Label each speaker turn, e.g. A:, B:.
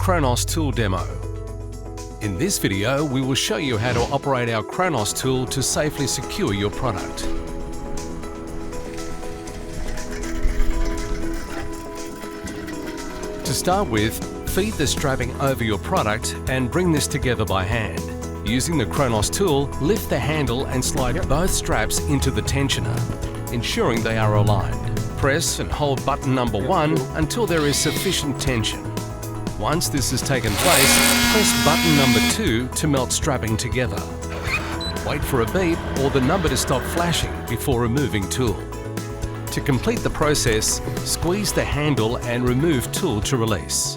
A: Kronos tool demo. In this video, we will show you how to operate our Kronos tool to safely secure your product. To start with, feed the strapping over your product and bring this together by hand. Using the Kronos tool, lift the handle and slide both straps into the tensioner, ensuring they are aligned. Press and hold button number 1 until there is sufficient tension. Once this has taken place, press button number 2 to melt strapping together. Wait for a beep or the number to stop flashing before removing tool. To complete the process, squeeze the handle and remove tool to release.